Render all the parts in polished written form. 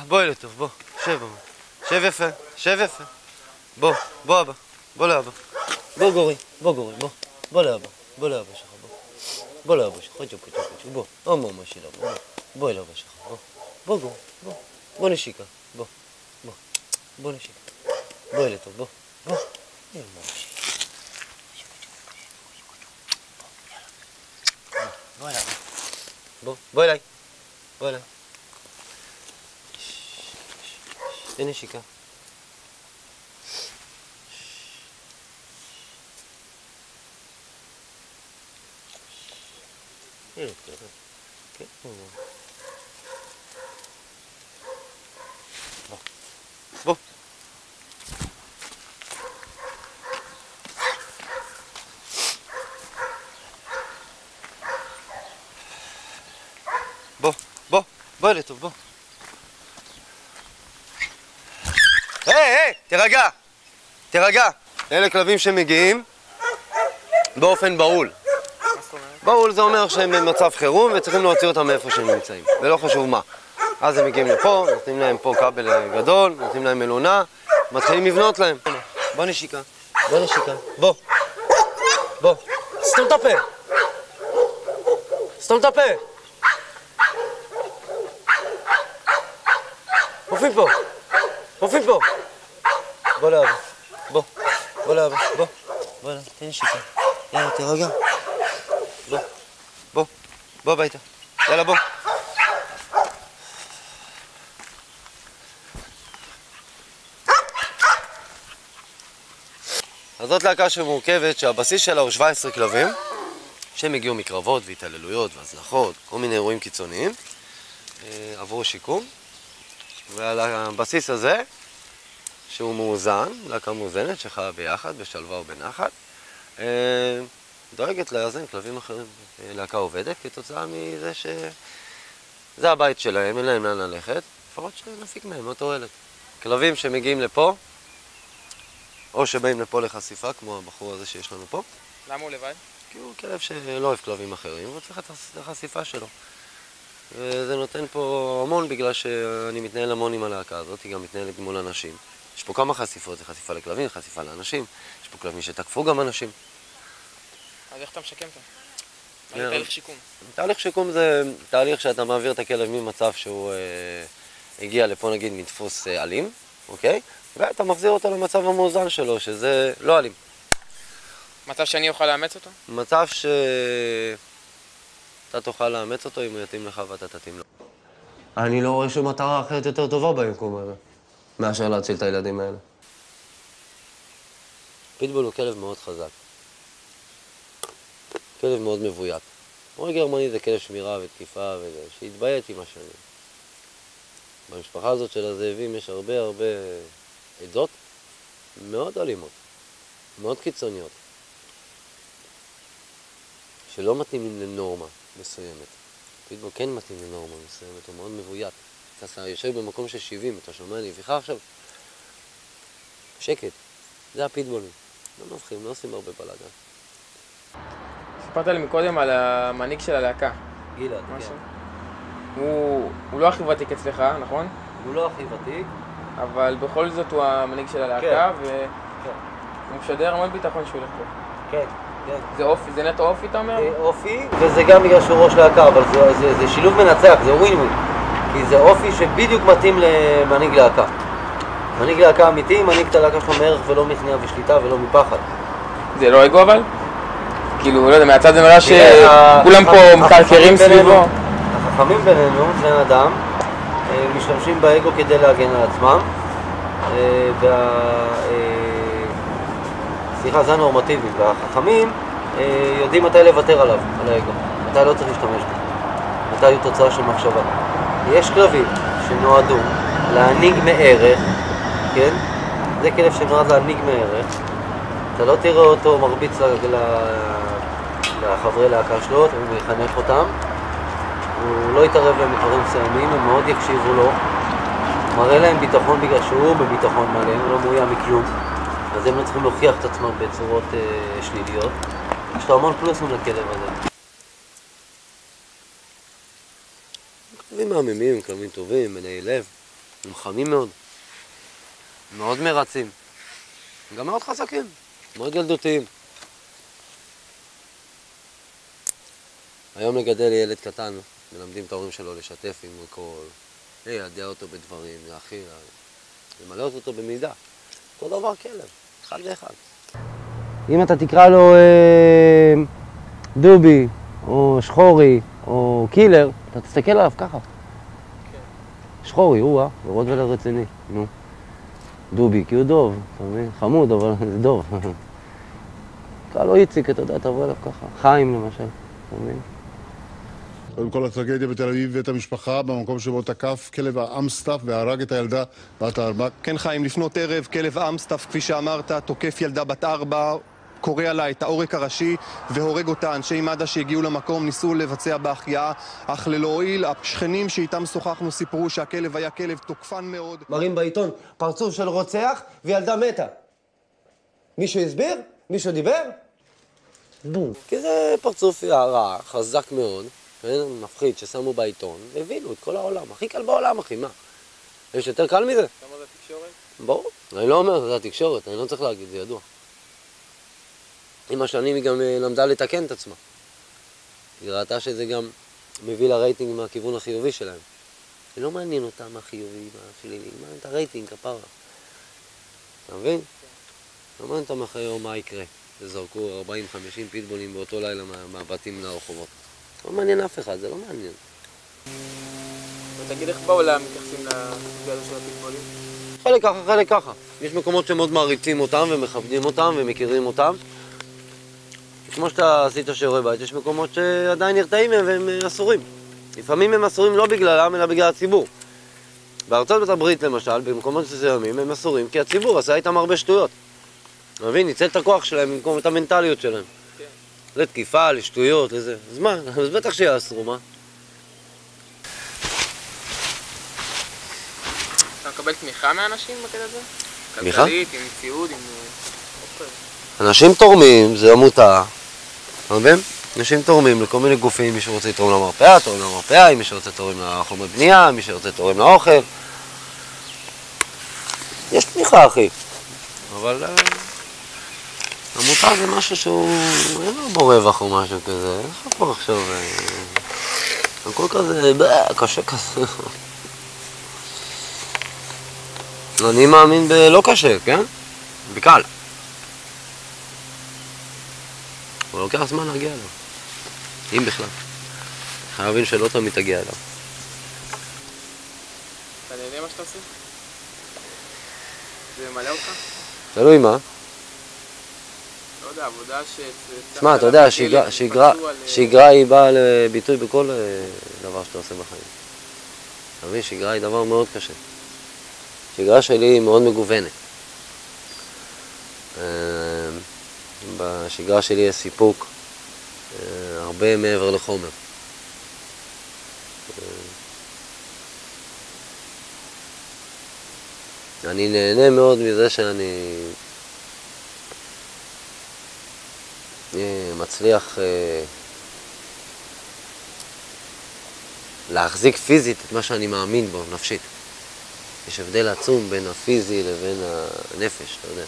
בוא אלה טוב, בוא. שב, אבא. שב יפה, שב יפה. בוא, בוא אבא. בוא לאבא. בוא גורי, בוא גורי, בוא. בוא לאבא. בוא לאבא שלך, בוא. בוא לאבא שלך, צ'ופו צ'ופו צ'ופו, בוא. אמא שלך, בוא. בוא אל אבא שלך, בוא. בוא גורי, בוא. בוא נשיקה, בוא. בוא. בוא נשיקה. בוא אלה טוב, בוא. בוא. אמא שלך. בוא אליי. בוא אליי. בוא אליי. תן נשיקה. ילד כזה. כן. בוא. בוא. בוא. בוא. בוא ילד טוב, בוא. היי, תירגע. תירגע. אלה כלבים שמגיעים באופן בהול. בהול זה אומר שהם במצב חירום וצריכים להוציא אותם מאיפה שהם נמצאים, ולא חשוב מה. אז הם מגיעים לפה, נותנים להם פה כבל גדול, נותנים להם מלונה, מתחילים לבנות להם. בוא נשיקה. בוא נשיקה. בוא. בוא. סתום את הפה. סתום את הפה. מופיעים פה. מופיעים פה. בוא לאבא. בוא. בוא לאבא. בוא. בוא לאבא. תן נשיקה. יאללה, תירגע. בוא. בוא. בוא הביתה. יאללה, בוא. אז זאת להקה שמורכבת שהבסיס שלה הוא 17 כלבים שהם הגיעו מקרבות והתעללויות והזנחות, כל מיני אירועים קיצוניים, עברו שיקום, ועל הבסיס הזה שהוא מאוזן, להקה מאוזנת שחיה ביחד בשלווה ובנחת, דואגת לאזן כלבים אחרים. להקה עובדת כתוצאה מזה שזה הבית שלהם, אין להם לאן ללכת, לפחות שנפיק מהם לא תועלת. כלבים שמגיעים לפה או שבאים לפה לחשיפה, כמו הבחור הזה שיש לנו פה. למה הוא לבד? כי הוא כלב שלא אוהב כלבים אחרים, והוא צריך את החשיפה שלו. וזה נותן פה המון בגלל שאני מתנהל המון עם הלהקה הזאת, היא גם מתנהלת מול אנשים. יש פה כמה חשיפות, זה חשיפה לכלבים, חשיפה לאנשים, יש פה כלבים שתקפו גם אנשים. אז איך אתה משקם אותם? מה זה תהליך שיקום? תהליך שיקום זה תהליך שאתה מעביר את הכלב ממצב שהוא הגיע לפה נגיד מדפוס אלים, אוקיי? ואתה מחזיר אותו למצב המאוזן שלו, שזה לא אלים. מצב שאני אוכל לאמץ אותו? מצב שאתה תוכל לאמץ אותו אם הוא יתאים לך ואתה תתאים לו. אני לא רואה שום מטרה אחרת יותר טובה ביקום הזה, מאשר להציל את הילדים האלה. פיטבול הוא כלב מאוד חזק. כלב מאוד מבוית. מורה גרמני זה כלב שמירה ותקיפה וזה, שהתביית עם השנים. במשפחה הזאת של הזאבים יש הרבה עדות מאוד אלימות, מאוד קיצוניות, שלא מתאימים לנורמה מסוימת. פיטבול כן מתאים לנורמה מסוימת, הוא מאוד מבוית. אתה יושב במקום של 70, אתה שומע נביחה עכשיו? שקט, זה הפיטבולים. לא נובחים, לא עושים הרבה בלאגן. סיפרת לי מקודם על המנהיג של הלהקה. גלעד, כן. הוא לא הכי ותיק אצלך, נכון? הוא לא הכי ותיק. אבל בכל זאת הוא המנהיג של הלהקה, והוא משדר המון ביטחון שהוא הולך פה. כן, כן. זה אופי, זה נטו אופי, אתה אומר? זה אופי, וזה גם בגלל שהוא ראש להקה, אבל זה שילוב מנצח, זה ווין ווין. כי זה אופי שבדיוק מתאים למנהיג להקה. מנהיג להקה אמיתי, מנהיג את הלהקה שלו מערך ולא מכניעה ושליטה ולא מפחד. זה לא אגו אבל? כאילו, לא יודע, מהצד זה נראה שכולם פה מקרקרים סביבו. החכמים בינינו, בני אדם, משתמשים באגו כדי להגן על עצמם. סליחה, זה הנורמטיבי. והחכמים יודעים מתי לוותר עליו, על האגו. מתי לא צריך להשתמש בו. מתי הוא תוצאה של מחשבה. יש כלבים שנועדו להנהיג מערך, כן? זה כלב שנועד להנהיג מערך. אתה לא תראה אותו מרביץ לחברי להקה שלו, הוא יחנך אותם. הוא לא יתערב להם בדברים מסוימים, הם מאוד יקשיבו לו. מראה להם ביטחון בגלל שהוא בביטחון מלא, הוא לא מאוים מכלום. אז הם לא צריכים להוכיח את עצמם בצורות שליליות. יש לו המון פלוסים לכלב הזה. כלבים מהממים, הם כלבים טובים, מלאי לב, הם חמים מאוד, מאוד מרצים, גם מאוד חזקים, מאוד ילדותיים. היום לגדל ילד קטן, מלמדים את ההורים שלו לשתף עם הכל, ליידע אותו בדברים, להכיל, למלא אותו במידע. אותו דבר כלב, אחד ואחד. אם אתה תקרא לו דובי, או שחורי, או קילר, אתה תסתכל עליו ככה. שחורי, הוא רוטווילר רציני, נו. דובי, כי הוא דוב, אתה מבין? חמוד, אבל זה דוב. תקרא לו איציק, אתה יודע, תבוא אליו ככה. חיים למשל, אתה מבין? קודם כל הטרגדיה בתל אביב ואת המשפחה במקום שבו תקף כלב האמסטף והרג את הילדה בת 4. כן חיים, לפנות ערב, כלב אמסטף, כפי שאמרת, תוקף ילדה בת 4, קורע לה את העורק הראשי והורג אותה. אנשי מד"א שהגיעו למקום ניסו לבצע בהחייאה, אך ללא הועיל. השכנים שאיתם שוחחנו סיפרו שהכלב היה כלב תוקפן מאוד. מראים בעיתון פרצוף של רוצח וילדה מתה. מישהו הסביר? מישהו דיבר? בום. כי זה פרצוף רע, חזק מאוד, מפחיד ששמו בעיתון, והבינו את כל העולם. הכי קל בעולם, אחי, מה? יש יותר קל מזה? כמה זה תקשורת? ברור. אני לא אומר, זה התקשורת, אני לא צריך להגיד, זה ידוע. עם השנים היא גם למדה לתקן את עצמה. היא ראתה שזה גם מביא לרייטינג מהכיוון החיובי שלהם. זה לא מעניין אותה מה חיובי, מה שלילי, מעניין את הרייטינג, כפרה. אתה מבין? לא מעניין אותם אחרי יום מה יקרה. וזרקו 40-50 פיטבולים באותו לילה מהבתים לרחובות. לא מעניין אף אחד, זה לא מעניין. ותגיד איך בעולם מתייחסים לסוגיה הזו של הפיטבולים? חלק ככה, חלק ככה. יש מקומות שמאוד מעריצים אותם ומכבדים אותם ומכירים אותם. כמו שאתה עשית שיעורי בית, יש מקומות שעדיין נרתעים מהם והם אסורים. לפעמים הם אסורים לא בגללם, אלא בגלל הציבור. בארצות הברית למשל, במקומות מסוימים הם אסורים, כי הציבור עשה איתם הרבה שטויות. מבין? ניצל את הכוח שלהם במקום את המנטליות שלהם. כן. לתקיפה, לשטויות, לזה. אז מה? אז בטח שיאסרו, מה? אתה מקבל תמיכה מאנשים בקטע הזה? תמיכה? כלכלית, עם ציוד, עם אוכל. אנשים תורמים, זה עמותה. אתה מבין? אנשים תורמים לכל מיני גופים, מי שרוצה לתרום למרפאה, תורם למרפאה, מי שרוצה תורם לחומרי בנייה, מי שרוצה תורם לאוכל. יש תמיכה, אחי. אבל עמותה זה משהו שהוא אין לו בו רווח או משהו כזה. אין לך פה עכשיו הכל כזה, קשה כזה. אני מאמין בלא קשה, כן? בקל. אבל לוקח זמן להגיע אליו. אם בכלל. חייבים שלא תמיד תגיע אליו. אתה נהנה מה שאתה עושה? זה ממלא אותך? תלוי מה. לא יודע, עבודה תשמע, אתה יודע, שגרה היא באה לביטוי בכל דבר שאתה עושה בחיים. אתה מבין, שגרה היא דבר מאוד קשה. שגרה שלי היא מאוד מגוונת. בשגרה שלי יש סיפוק הרבה מעבר לחומר. אני נהנה מאוד מזה שאני מצליח להחזיק פיזית את מה שאני מאמין בו, נפשית. יש הבדל עצום בין הפיזי לבין הנפש, אתה יודע.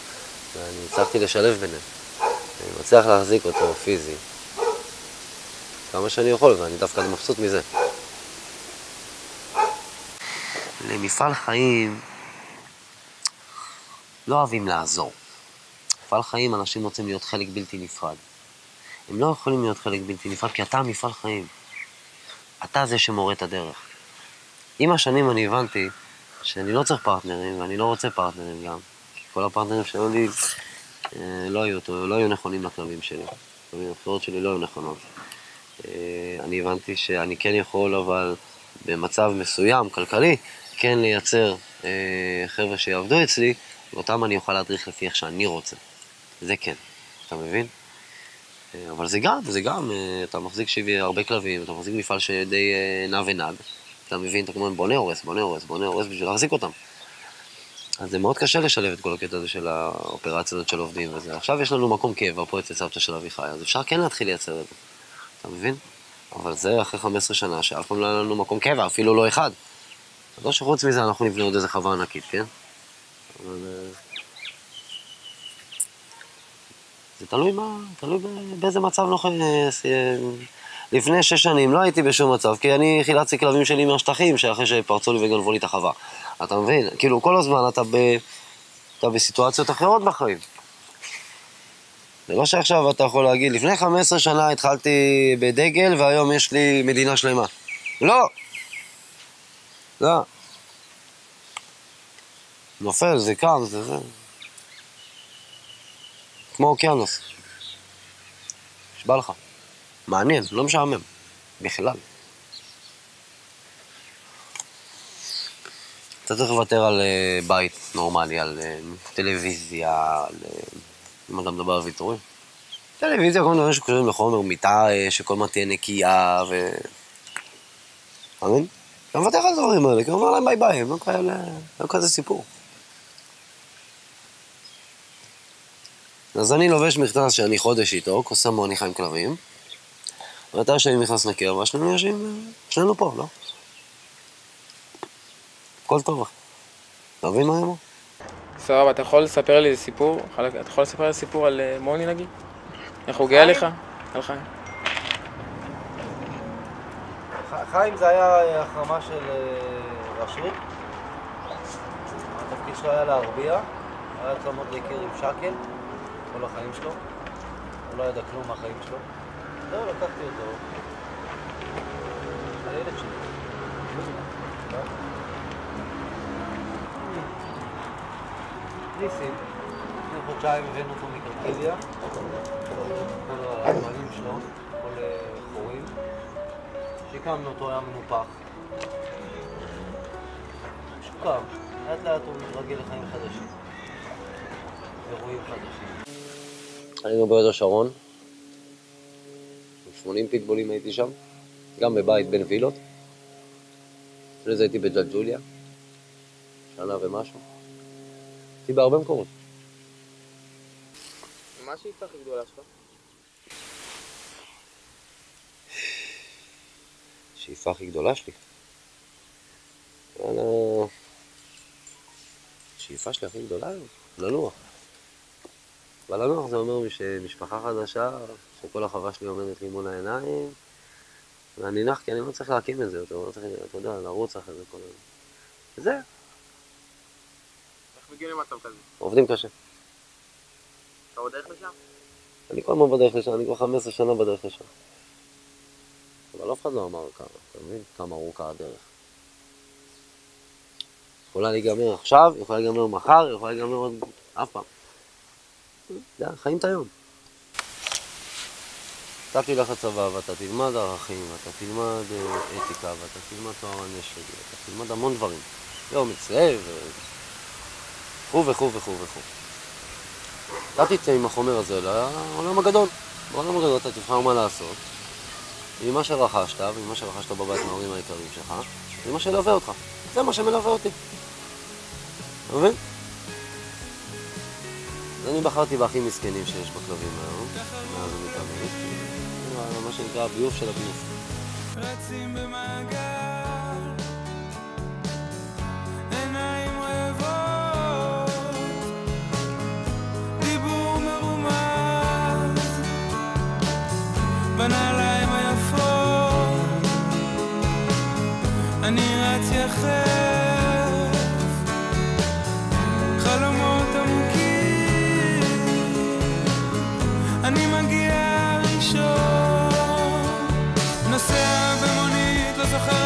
ואני הצלחתי לשלב ביניהם. אני מצליח להחזיק אותו פיזי. כמה שאני יכול, ואני דווקא מבסוט מזה. למפעל חיים לא אוהבים לעזור. מפעל חיים אנשים רוצים להיות חלק בלתי נפרד. הם לא יכולים להיות חלק בלתי נפרד כי אתה מפעל חיים. אתה זה שמורה את הדרך. עם השנים אני הבנתי שאני לא צריך פרטנרים ואני לא רוצה פרטנרים גם. כי כל הפרטנרים שהיו לי לא היו נכונים לכלבים שלי. הבחירות שלי לא היו נכונות. אני הבנתי שאני כן יכול, אבל במצב מסוים, כלכלי, כן לייצר חבר'ה שיעבדו אצלי, ואותם אני אוכל להדריך לפי איך שאני רוצה. זה כן, אתה מבין? אבל זה גם, אתה מחזיק הרבה כלבים, אתה מחזיק מפעל שדי נע ונד, אתה מבין, אתה כמו בונה הורס בשביל להחזיק אותם. אז זה מאוד קשה לשלב את כל הקטע הזה של האופרציה הזאת של עובדים וזה. עכשיו יש לנו מקום קבע פה אצל סבתא של אביחי, אז אפשר כן להתחיל לייצר את זה. אתה מבין? אבל זה אחרי 15 שנה שאף פעם לא היה לנו מקום קבע, אפילו לא אחד. אז לא שחוץ מזה אנחנו נבנה עוד איזה חווה ענקית, כן? אבל... זה תלוי באיזה מצב נוחס. לפני 6 שנים לא הייתי בשום מצב, כי אני חילצתי כלבים שלי מהשטחים, שאחרי שפרצו לי וגנבו לי את החווה. אתה מבין? כאילו, כל הזמן אתה בסיטואציות אחרות בחיים. זה לא שעכשיו אתה יכול להגיד, לפני 15 שנה התחלתי בדגל, והיום יש לי מדינה שלמה. לא! לא. נופל, זה קם, זה. כמו אוקיינוס. נשבע לך. מעניין, לא משעמם. בכלל. אתה צריך לוותר על בית נורמלי, על טלוויזיה, על... אם אתה מדבר על ויתורים. טלוויזיה, כל מיני דברים שקשורים לחומר, מיטה שכל מה תהיה נקייה ו... אמין? אתה מוותר על הדברים האלה, כי הוא אומר להם ביי ביי, הם לא כזה סיפור. אז אני לובש מכנס שאני חודש איתו, כוס סמו אני חי עם כלבים, ואתה שאני מכנס נקר, והשנינו יושבים, שנינו פה, לא? הכל טוב, אחי. אתה מבין מה אמרו? סבבה, אתה יכול לספר לי איזה סיפור? אתה יכול לספר לי סיפור על מוני נגיד? איך הוא גאה לך? על חיים. חיים זה היה החרמה של רשות. התפקיד שלו היה להרביע. היה צמוד להכיר עם שקל כל החיים שלו. הוא לא ידע כלום מהחיים שלו. זהו, לקחתי אותו. הילד שלי. ניסים. לפני חודשיים הבאנו אותו מקרקיליה. כל הגמלים שלו, כל חורים. כשהקמנו אותו היה מנופח. שוקם, לאט לאט הוא מתרגל לחיים חדשים. אירועים חדשים. היינו בהוד השרון. 80 פיטבולים הייתי שם. גם בבית בין וילות. לפני זה הייתי בג'לג'וליה. שנה ומשהו. הייתי בהרבה מקומות. מה השאיפה הכי גדולה שלך? השאיפה הכי גדולה שלי. השאיפה שלי הכי גדולה היא לנוח. אבל לנוח זה אומר שמשפחה חדשה, שכל החווה שלי עומדת לי מול העיניים, ואני נח כי אני לא צריך להקים את זה יותר, לא צריך, אתה יודע, לרוץ אחרי זה כל הזמן. וזה. איך מגיעים למצב כזה? עובדים קשה. אתה בדרך לשם? אני כל הזמן בדרך לשם, אני כבר 15 שנה בדרך לשם. אבל אף אחד לא אמר כמה, אתה מבין? כמה ארוכה הדרך. יכולה להיגמר עכשיו, יכולה להיגמר מחר, יכולה להיגמר עוד אף פעם. זה, חיים את היום. אתה תלך לצבא ואתה תלמד ערכים, ואתה תלמד אתיקה, ואתה תלמד תואר הנשק, ואתה תלמד המון דברים. יום מצלב, וכו' וכו' וכו' וכו'. אתה תצא עם החומר הזה לעולם הגדול. בעולם הגדול אתה תבחר מה לעשות. ממה שרכשת, וממה שרכשת בבית מההורים העיקריים שלך, זה מה שלווה אותך. זה מה שמלווה אותי. אתה מבין? אז אני בחרתי בהכי מסכנים שיש בכלבים היום, מאז ומתמיד. זה מה שנקרא הביוף של הביוף. רצים במעגל, עיניים אוהבות, דיבור מרומז, בנעליים היפות, אני רץ יחף, חלומות עמוקים, אני מגיע ראשון, נוסע במונית, לא זוכר